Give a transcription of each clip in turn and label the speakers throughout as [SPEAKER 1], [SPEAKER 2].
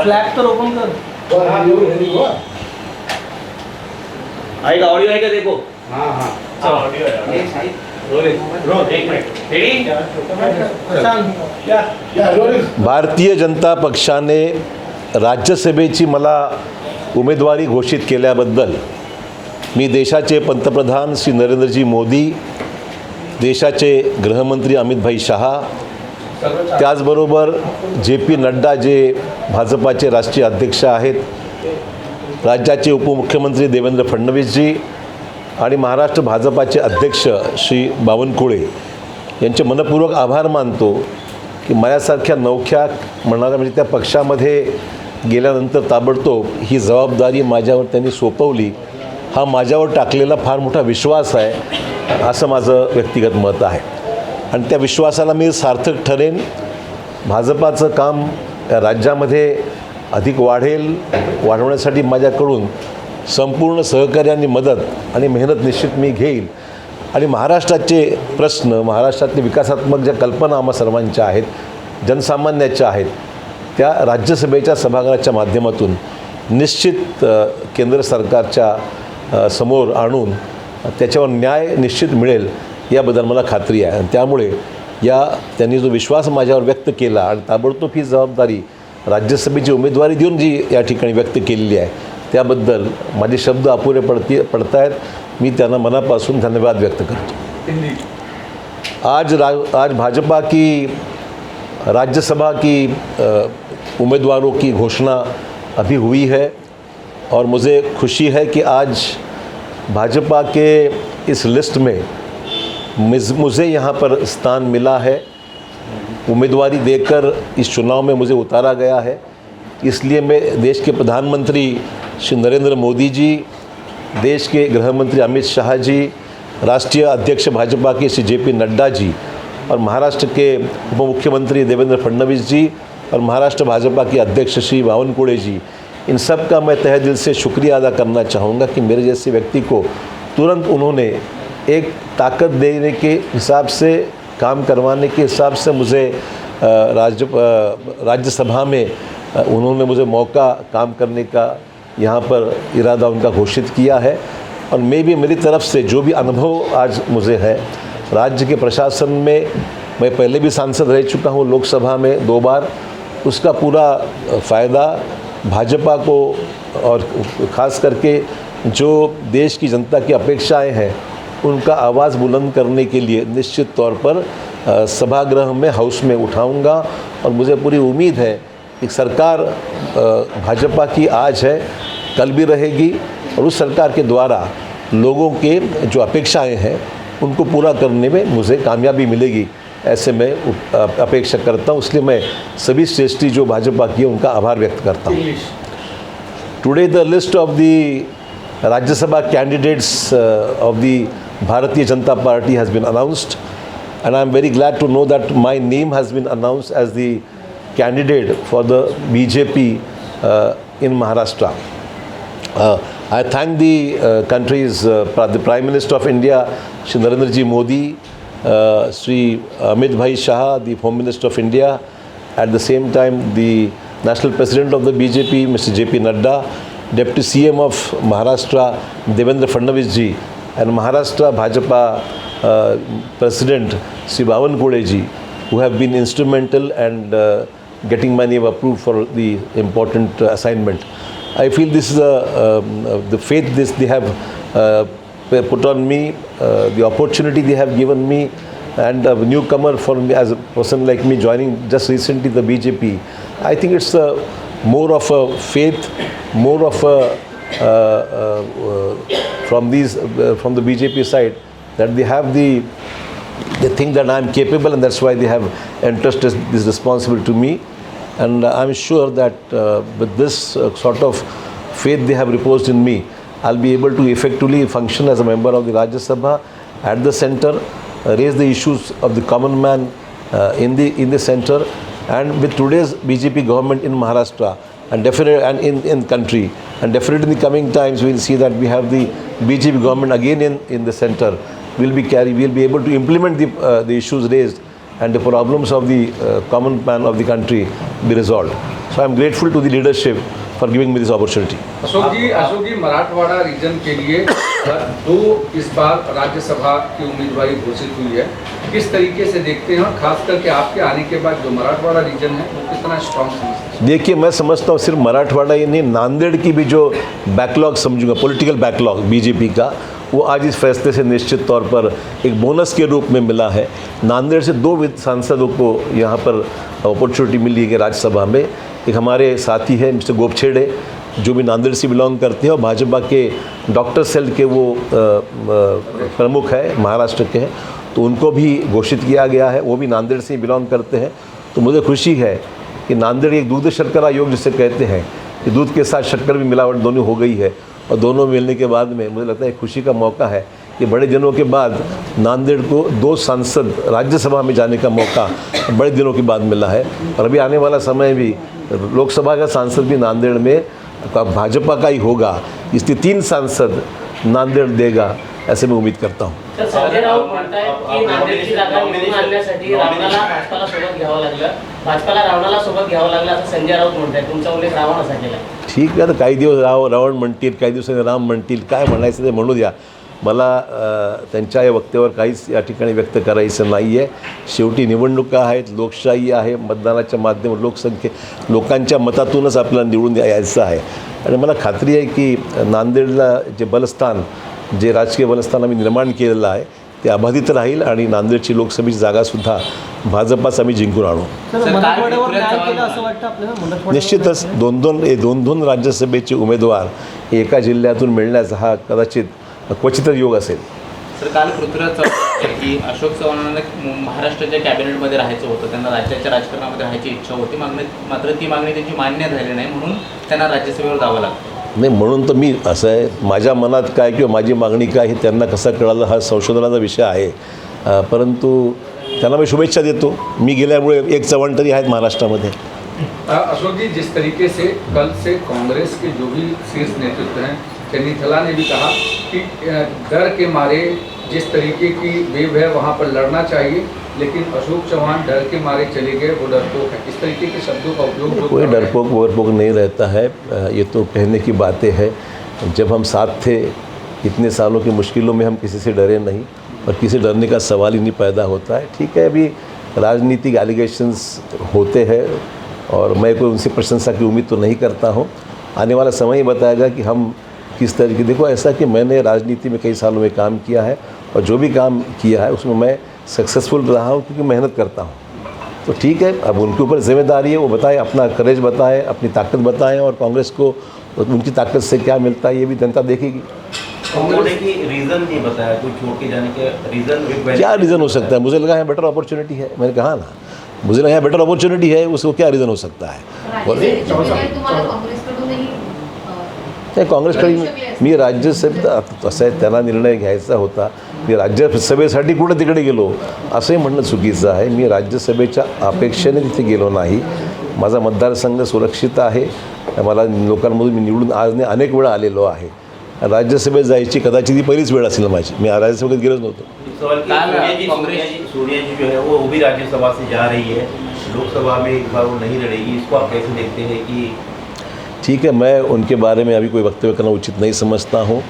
[SPEAKER 1] Flag तर open कर.
[SPEAKER 2] आएगा ऑडियो आएगा देखो.
[SPEAKER 3] हाँ हाँ
[SPEAKER 2] ऑडियो है.
[SPEAKER 4] भारतीय जनता पक्षाने राज्यसभेची मला उमेदवारी घोषित केल्याबद्दल मी देशाचे पंतप्रधान श्री नरेंद्रजी मोदी, देशाचे गृहमंत्री अमितभाई शहा, त्याचबरोबर जे.पी. नड्डा जे भाजपाचे राष्ट्रीय अध्यक्ष आहेत, राज्याचे उपमुख्यमंत्री देवेंद्र फडणवीसजी आणि महाराष्ट्र भाजपाचे अध्यक्ष श्री बावनकुळे यांचे मनपूर्वक आभार मानतो की माझ्यासारख्या नवख्या म्हणाला म्हणजे त्या पक्षामध्ये गेल्यानंतर ताबडतोब ही जबाबदारी माझ्यावर त्यांनी सोपवली. हा माझ्यावर टाकलेला फार मोठा विश्वास आहे असं माझं व्यक्तिगत मत आहे आणि त्या विश्वासाला मी सार्थक ठरेन. भाजपाचं काम राज्यामध्ये अधिक वाढवण्यासाठी माझ्याकडून संपूर्ण सहकार्य आणि मदत आणि मेहनत निश्चित मी घेईल आणि महाराष्ट्राचे प्रश्न, महाराष्ट्रातले विकासात्मक ज्या कल्पना आम्हा सर्वांच्या आहेत, जनसामान्याच्या आहेत, त्या राज्यसभेच्या सभागृहाच्या माध्यमातून निश्चित केंद्र सरकारच्या समोर आणून त्याच्यावर न्याय निश्चित मिळेल याबद्दल मला खात्री आहे. आणि त्यामुळे त्यांनी जो विश्वास माझ्यावर व्यक्त केला आणि ताबडतोब ही जबाबदारी राज्यसभेची उमेदवारी देऊन जी या ठिकाणी व्यक्त केलेली आहे त्याबद्दल माझे शब्द अपुरे पडत आहेत. मी त्यांना मनापासून धन्यवाद व्यक्त करतो. आज भाजपा की राज्यसभा की उम्मीदवारों की घोषणा अभी हुई है और मुझे खुशी है कि आज भाजपा के इस लिस्ट में मुझे यहाँ पर स्थान मिला है. उम्मीदवारी देकर इस चुनाव में मुझे उतारा गया है. इसलिए मैं देश के प्रधानमंत्री श्री नरेंद्र मोदी जी, देश के गृहमंत्री अमित शाह जी, राष्ट्रीय अध्यक्ष भाजपा के श्री जे.पी. नड्डा जी और महाराष्ट्र के उप मुख्यमंत्री देवेंद्र फडणवीस जी और महाराष्ट्र भाजपा के अध्यक्ष श्री बावनकुळे जी, इन सब का मैं तहे दिल से शुक्रिया अदा करना चाहूँगा कि मेरे जैसे व्यक्ति को तुरंत उन्होंने एक ताकत देने के हिसाब से, काम करवाने के हिसाब से मुझे राज्यसभा में उन्होंने मुझे मौका काम करने का यहाँ पर इरादा उनका घोषित किया है. और मैं भी मेरी तरफ से जो भी अनुभव आज मुझे है राज्य के प्रशासन में, मैं पहले भी सांसद रह चुका हूँ लोकसभा में 2 बार, उसका पूरा फ़ायदा भाजपा को और ख़ास करके जो देश की जनता की अपेक्षाएं हैं उनका आवाज़ बुलंद करने के लिए निश्चित तौर पर सभागृह में, हाउस में उठाऊंगा. और मुझे पूरी उम्मीद है कि सरकार भाजपा की आज है, कल भी रहेगी और उस सरकार के द्वारा लोगों के जो अपेक्षाएं हैं उनको पूरा करने में मुझे कामयाबी मिलेगी, ऐसे मैं अपेक्षा करता हूँ. इसलिए मैं सभी श्रेष्ठी जो भाजपा की है उनका आभार व्यक्त करता हूँ. Today the list of the Rajya Sabha candidates of the Bharatiya Janata Party has been announced, and I am very glad to know that my name has been announced as the candidate for the BJP in Maharashtra. I thank the country's the Prime Minister of India, Shri Narendra Ji Modi, Shri Amit Bhai Shah, the Home Minister of India, at the same time the National President of the BJP, Mr. J.P. Nadda, Deputy CM of Maharashtra, Devendra Fadnavis Ji, and Maharashtra Bhajapa President Sri Bawankule ji, who have been instrumental and getting my name approved for the important assignment. I feel this is the faith they have put on me, the opportunity they have given me, and a newcomer for me as a person like me joining just recently the BJP. I think it's more of a faith, more of a from the BJP side, that they have they think that I am capable, and that's why they have entrusted this responsibility to me. And I'm sure that with this sort of faith they have reposed in me, I'll be able to effectively function as a member of the Rajya Sabha at the center, raise the issues of the common man in the center, and with today's BJP government in Maharashtra and definitely and in country, and definitely in the coming times we'll see that we have the BJP government again in the center. we'll be able to implement the issues raised and the problems of the common man of the country be resolved. So I am grateful to the leadership for giving me this opportunity.
[SPEAKER 1] Ashok ji Marathwada region के लिए दो इस बार राज्यसभा की उम्मीदवारी घोषित हुई है, किस तरीके से देखते हैं, खास करके आपके आने के बाद जो मराठवाड़ा रीजन है वो कितना स्ट्रॉन्ग समझते हैं?
[SPEAKER 4] देखिए, मैं समझता हूँ सिर्फ मराठवाड़ा ही नहीं, नांदेड़ की भी जो बैकलॉग समझूंगा, पॉलिटिकल बैकलॉग बीजेपी का, वो आज इस फैसले से निश्चित तौर पर एक बोनस के रूप में मिला है। नांदेड़ से 2 सांसदों को यहाँ पर अपॉर्चुनिटी मिली है राज्यसभा में। एक हमारे साथी है मिस्टर गोपछेड़े, जो भी नांदेड़ से बिलोंग करते हैं, और भाजपा के डॉक्टर सेल के वो प्रमुख है, महाराष्ट्र के हैं, तो उनको भी घोषित किया गया है, वो भी नांदेड़ से ही बिलोंग करते हैं। तो मुझे खुशी है कि नांदेड़ एक दूध शर्करा योग जिसे कहते हैं कि दूध के साथ शक्कर भी मिलावट दोनों हो गई है, और दोनों मिलने के बाद में मुझे लगता है खुशी का मौका है कि बड़े दिनों के बाद नांदेड़ को 2 सांसद राज्यसभा में जाने का मौका बड़े दिनों के बाद मिला है। और अभी आने वाला समय भी लोकसभा का सांसद भी नांदेड़ में भाजपा का ही होगा, इसलिए 3 सांसद नांदेड़ देगा, ऐसे मैं उम्मीद करता हूँ।
[SPEAKER 3] तर संजय राऊत म्हणतायत की नांदेडची जागा निवडून आणण्यासाठी रावणाला भाजपाला सोबत घ्यावं लागलं, भाजपाला रावणाला सोबत घ्यावं लागलं असं संजय राऊत म्हणतायत। तुमचा उल्लेख रावणाचा केला।
[SPEAKER 4] ठीक आहे, तर काही दिवस रावण म्हणतील, काही दिवसांनी राम म्हणतील, काय म्हणायचं ते म्हणू द्या। मला त्यांच्या या वक्तव्यावर काहीच या ठिकाणी व्यक्त करायचं नाही आहे। शेवटी निवडणुका आहेत, लोकशाही आहे, मतदानाच्या माध्यमातून लोकांच्या मतातूनच आपल्याला निवडून यायचं आहे। आणि मला खात्री आहे की नांदेडला जे बलस्थान, जे राजकीय बलस्थान आम्ही निर्माण केलेलं आहे ते अबाधित राहील आणि नांदेडची लोकसभेची जागासुद्धा भाजपाच आम्ही जिंकून आणू। निश्चितच 2 राज्यसभेचे उमेदवार एका जिल्ह्यातून मिळण्याचा हा कदाचित क्वचितच योग असेल।
[SPEAKER 5] सर, काल पृथ्वीराज चव्हाण की अशोक चव्हाणांना महाराष्ट्राच्या कॅबिनेटमध्ये राहायचं होतं, त्यांना राज्याच्या राजकारणामध्ये राहायची इच्छा होती, मात्र ती मागणी त्यांची मान्य झाली नाही, म्हणून त्यांना राज्यसभेवर जावं लागतं।
[SPEAKER 4] नाही, म्हणून तर मी असं आहे, माझ्या मनात काय किंवा माझी मागणी काय हे त्यांना कसं कळालं हा संशोधनाचा विषय आहे, परंतु त्यांना मी शुभेच्छा देतो। मी गेल्यामुळे एक चव्हाण तरी आहेत महाराष्ट्रामध्ये।
[SPEAKER 1] अशोक जी, जिस तरीके से कल से कांग्रेस के जो भी शीर्ष नेतृत्व हैं, चन्नी थला ने भी कहा कि डर के मारे जिस तरीके की वेव है वहाँ पर लड़ना चाहिए, लेकिन अशोक चव्हाण डर के मारे चले गए, वो डरपोक है, इस तरीके के शब्दों का उपयोग
[SPEAKER 4] कोई डरपोक वरपोक नहीं रहता है। ये तो कहने की बातें हैं। जब हम साथ थे इतने सालों की मुश्किलों में हम किसी से डरे नहीं, और किसी डरने का सवाल ही नहीं पैदा होता है। ठीक है, अभी राजनीतिक एलिगेशंस होते हैं और मैं कोई उनसे प्रशंसा की उम्मीद तो नहीं करता हूँ। आने वाला समय ही बताएगा कि हम किस तरीके। देखो, ऐसा कि मैंने राजनीति में कई सालों में काम किया है, और जो भी काम किया है उसमें मैं सक्सेसफुल रहा हूँ क्योंकि मेहनत करता हूँ। तो ठीक है, अब उनके ऊपर जिम्मेदारी है, वो बताएं, अपना करेज बताएं, अपनी ताकत बताएं, और कांग्रेस को उनकी ताकत से क्या मिलता है ये भी जनता देखेगी।
[SPEAKER 2] छोड़ने की रीज़न नहीं बताया, कोई छोड़ के जाने के रीज़न
[SPEAKER 4] क्या रीज़न हो सकता है? मुझे लगा है बेटर अपॉर्चुनिटी है, मैंने कहा ना, मुझे लगा है बेटर अपॉर्चुनिटी है, उसको क्या रीज़न हो सकता है? नाही, काँग्रेसकडे मी राज्यसभेत असं आहे, त्यांना निर्णय घ्यायचा होता, मी राज्यसभेसाठी कुठं तिकडे गेलो असंही म्हणणं चुकीचं आहे। मी राज्यसभेच्या अपेक्षेने तिथे गेलो नाही। माझा मतदारसंघ सुरक्षित आहे, मला लोकांमधून मी निवडून आज नाही अनेक वेळा आलेलो आहे। राज्यसभेत जायची कदाचित ही पहिलीच वेळ असेल माझी, मी राज्यसभेत गेलोच नव्हतो।
[SPEAKER 2] सोनिया जी जो है वो भी राज्यसभा से जा रही है, लोकसभा में इस बार वो नहीं लड़ेगी, इसको आप कैसे देखते हैं? कि
[SPEAKER 4] ठीक है, मैं उनके बारे में अभी कोई वक्तव्य करना उचित नहीं समझता हूँ।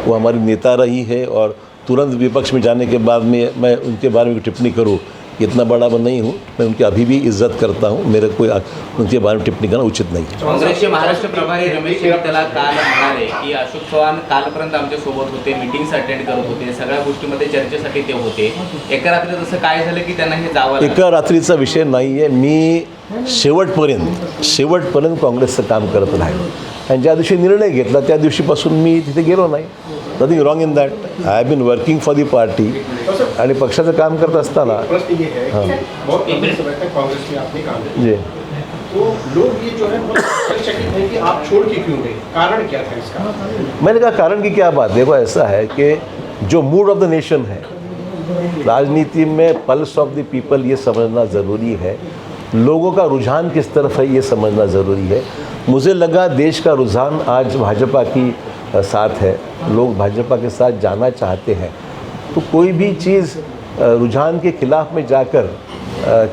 [SPEAKER 4] वो हमारी नेता रही है, और तुरंत विपक्ष में जाने के बाद में मैं उनके बारे में टिप्पणी करूँ, इतना बड़ा मैं नहीं हूँ। मैं उनकी अभी भी इज्जत करता हूँ, मेरे कोई उनके बारे में टिप्पणी करना उचित नहीं।
[SPEAKER 5] काँग्रेसचे महाराष्ट्र प्रभारी रमेश त्याला काल म्हणाले की अशोक चव्हाण कालपर्यंत आमच्या सोबत होते, मीटिंग्स अटेंड करत होते, सगळ्या गोष्टीमध्ये चर्चेसाठी ते होते, एका रात्री तसं काय झालं की त्यांना हे जावं लागलं?
[SPEAKER 4] एका रात्रीचा विषय नाही आहे। मी शेवटपर्यंत काँग्रेसचं काम करत राहिलो, आणि ज्या दिवशी निर्णय घेतला त्या दिवशीपासून मी तिथे गेलो नाही। Nothing wrong in that. I have been working for the party, आणि पक्षाचं काम करत असताना
[SPEAKER 6] कांग्रेस में आपने काम किया,
[SPEAKER 4] जी,
[SPEAKER 6] तो लोग ये जो है बहुत आश्चर्यचकित हैं कि आप छोड़ के क्यों गए, कारण क्या था इसका?
[SPEAKER 4] मैंने कहा कारण की क्या बात। देखो, ऐसा है कि जो मूड ऑफ द नेशन है, राजनीति में पल्स ऑफ द पीपल ये समझना ज़रूरी है, लोगों का रुझान किस तरफ है ये समझना ज़रूरी है। मुझे लगा देश का रुझान आज भाजपा की साथ है, लोग भाजपा के साथ जाना चाहते हैं, तो कोई भी चीज़ रुझान के खिलाफ में जाकर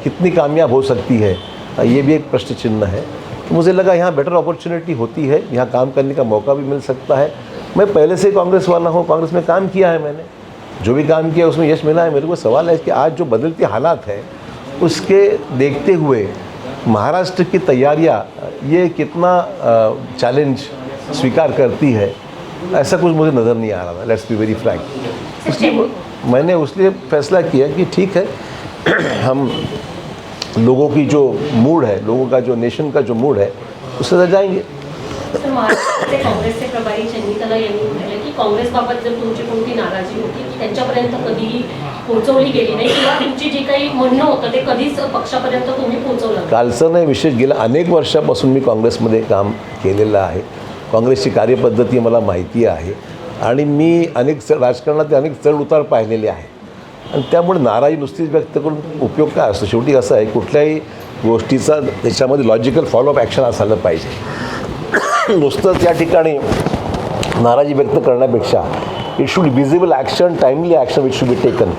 [SPEAKER 4] कितनी कामयाब हो सकती है, ये भी एक प्रश्न चिन्ह है। तो मुझे लगा यहाँ बेटर अपॉर्चुनिटी होती है, यहाँ काम करने का मौका भी मिल सकता है। मैं पहले से कांग्रेस वाला हूँ, कांग्रेस में काम किया है मैंने, जो भी काम किया उसमें यश मिला है मेरे को। सवाल है कि आज जो बदलते हालात है उसके देखते हुए महाराष्ट्र की तैयारियाँ ये कितना चैलेंज स्वीकार करती है, ऐसा कुछ मुझे नज़र नहीं आ रहा था। Let's be very Frank. इसलिए मैंने उसलिए फैसला किया कि ठीक है, हम लोगों की जो मूड है, लोगों का जो नेशन का जो मूड है, उससे सर जाएंगे।
[SPEAKER 7] सर, महाराष्ट्राचे काँग्रेसचे प्रभारी चन्नीतला यांनी म्हटलं की काँग्रेसबाबत जर तुमची कोणती नाराजी होती की त्यांच्यापर्यंत कधीही पोहोचवली गेली नाही, किंवा तुमची जे काही म्हणणं होतं ते कधीच पक्षापर्यंत तुम्ही पोहोचवलं नाही.
[SPEAKER 4] कालचं नाही, विशेष गेल्या अनेक वर्षापासून मी काँग्रेसमध्ये काम केलेलं आहे. काँग्रेसची कार्यपद्धती मला माहिती आहे आणि मी राजकारणात अनेक चढ उतार पाहिलेले आहेत. आणि त्यामुळे नाराजी नुसतीच व्यक्त करून उपयोग काय असतो. शेवटी असं आहे, कुठल्याही गोष्टीचा त्याच्यामध्ये लॉजिकल फॉलोअप ॲक्शन असायला पाहिजे. नुसतंच या ठिकाणी नाराजी व्यक्त करण्यापेक्षा it should visible action, timely action which should be taken.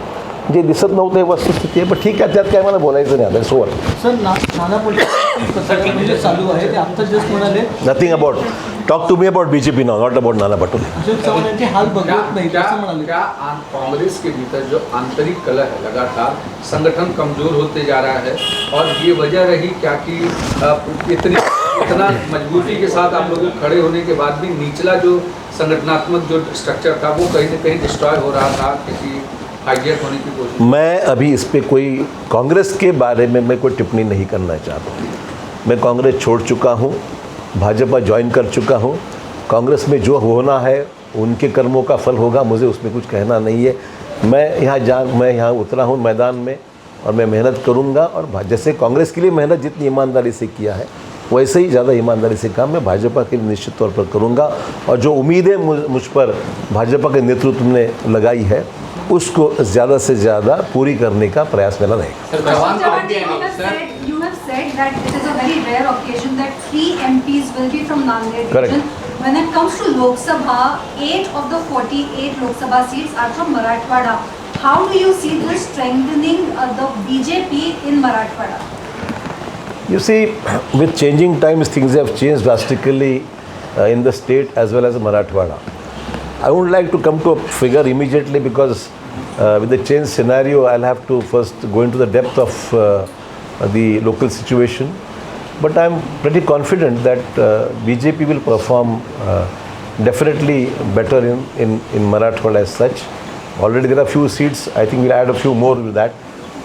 [SPEAKER 4] जे दिसत नव्हतं हे वस्तुस्थिती आहे, पण ठीक आहे, त्यात काय मला बोलायचं नाही. आता सोवर
[SPEAKER 8] सर, नाना पटोले चालू आहे, ते आत्ता जस्ट म्हणाले
[SPEAKER 4] nothing about, talk to me about BJP now, not about Nana Patole.
[SPEAKER 8] Ashok Chavan यांचे हाल बघत नाही असं म्हणाले.
[SPEAKER 1] क्या कांग्रेस के भीतर जो आंतरिक कलह है, लगातार संगठन कमजोर होते जा रहा है, और ये वजह रही क्या कि इतना मजबूती के साथ आप लोगों खड़े होने के बाद भी निचला जो संगठनात्मक जो स्ट्रक्चर था वो कहीं न कहीं डिस्ट्रॉय हो रहा था, किसी हाईजैक होने की कोशिश?
[SPEAKER 4] मैं अभी इस पे कोई कांग्रेस के बारे में मैं कोई टिप्पणी नहीं करना चाहता हूँ. मैं कांग्रेस छोड़ चुका हूँ, भाजपा ज्वाइन कर चुका हूँ. कांग्रेस में जो होना है उनके कर्मों का फल होगा, मुझे उसमें कुछ कहना नहीं है. मैं यहाँ उतरा हूँ मैदान में और मैं मेहनत करूँगा, और जैसे कांग्रेस के लिए मेहनत जितनी ईमानदारी से किया है वैसे ही ज़्यादा ईमानदारी से काम मैं भाजपा के लिए निश्चित तौर पर करूँगा. और जो उम्मीदें मुझ पर भाजपा के नेतृत्व ने लगाई है उसको ज़्यादा से ज़्यादा पूरी करने का प्रयास मेरा रहेगा.
[SPEAKER 5] सर, जवान पार्टी आहे ना, sir.
[SPEAKER 9] You have said that it is a very rare occasion that 3 MPs will be from Nanded
[SPEAKER 4] Correct.
[SPEAKER 9] region. When it comes to Lok Sabha, 8 of the 48 Lok Sabha seats are from Marathwada. How do you see this strengthening the BJP in Marathwada?
[SPEAKER 4] You see, with changing times, things have changed drastically in the state as well as Marathwada. I wouldn't like to come to a figure immediately because with the change scenario, I'll have to first go into the depth of the local situation. But I'm pretty confident that BJP will perform definitely better in Marathwada as such. Already there are few seats. I think we'll add a few more with that.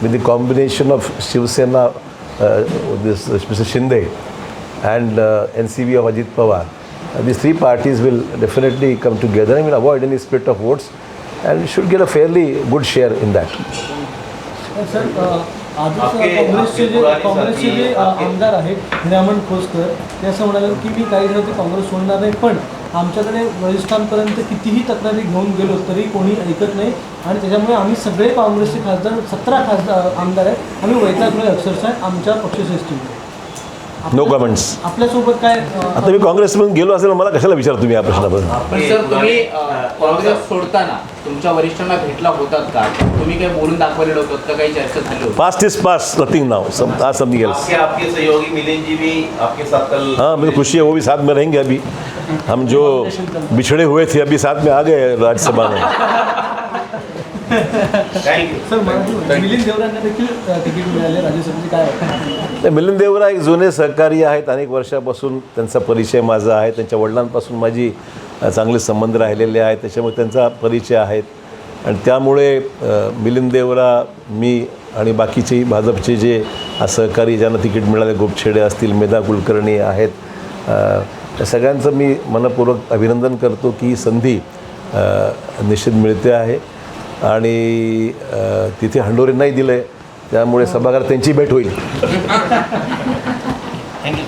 [SPEAKER 4] With the combination of Shiv Sena, this Mr. Shinde, and NCV of Ajit Pawar. These three parties will definitely come together and will avoid any split of votes and should get a fairly good share in that.
[SPEAKER 8] Sir, आजच काँग्रेसचे जे आमदार आहेत हिरामण खोसकर, ते असं म्हणाले की मी काही दिवस काँग्रेस सोडणार नाही, पण आमच्याकडे वरिष्ठांपर्यंत कितीही तक्रारी घेऊन गेलो तरी कोणी ऐकत नाही, आणि त्याच्यामुळे आम्ही सगळे काँग्रेसचे खासदार 17 आमदार आहेत, आम्ही वैतागलोय अक्षरशः आमच्या पक्षश्रेष्ठीमध्ये.
[SPEAKER 4] No comments.
[SPEAKER 8] आपल्यासोबत काय
[SPEAKER 4] आता मी काँग्रेसमधून गेलो असेल, मला कशाला विचारतो तुम्ही या प्रश्नाबद्दल?
[SPEAKER 5] पण सर, तुम्ही काँग्रेस सोडताना तुमच्या वरिष्ठांना भेटला होतात का? तुम्ही काही बोलून दाखवलेलं होतं का? काही चर्चा झाली होती?
[SPEAKER 4] Past is past, nothing now, something else.
[SPEAKER 2] आपके सहयोगी मिलिंद जी भी आपके साथ कल?
[SPEAKER 4] हाँ, मुझे खुशी है, वो भी साथ में रहेंगे. अभी हम जो बिछड़े हुए थे अभी साथ में आ गए राज्यसभा में.
[SPEAKER 2] थँक्यू.
[SPEAKER 8] सर, मिलिंद देवरांना देखील तिकीट मिळाले राज्यसभेचे, काय वाटतं?
[SPEAKER 4] मिलिंद देवरा एक जुने सहकारी आहेत. अनेक वर्षापासून त्यांचा परिचय माझा आहे. त्यांच्या वडिलांपासून माझी चांगले संबंध राहिलेले आहेत, त्याच्यामुळे त्यांचा परिचय आहेत. आणि त्यामुळे मिलिंद देवरा, मी आणि बाकीचे भाजपचे जे सहकारी ज्यांना तिकीट मिळाले, गोपछेडे असतील, मेधा कुलकर्णी आहेत, त्या सगळ्यांचं मी मनपूर्वक अभिनंदन करतो की ही संधी निश्चित मिळते आहे. आणि तिथे हंडोरे नाही दिलं आहे, त्यामुळे सभागृहात त्यांची भेट होईल.
[SPEAKER 5] थँक्यू.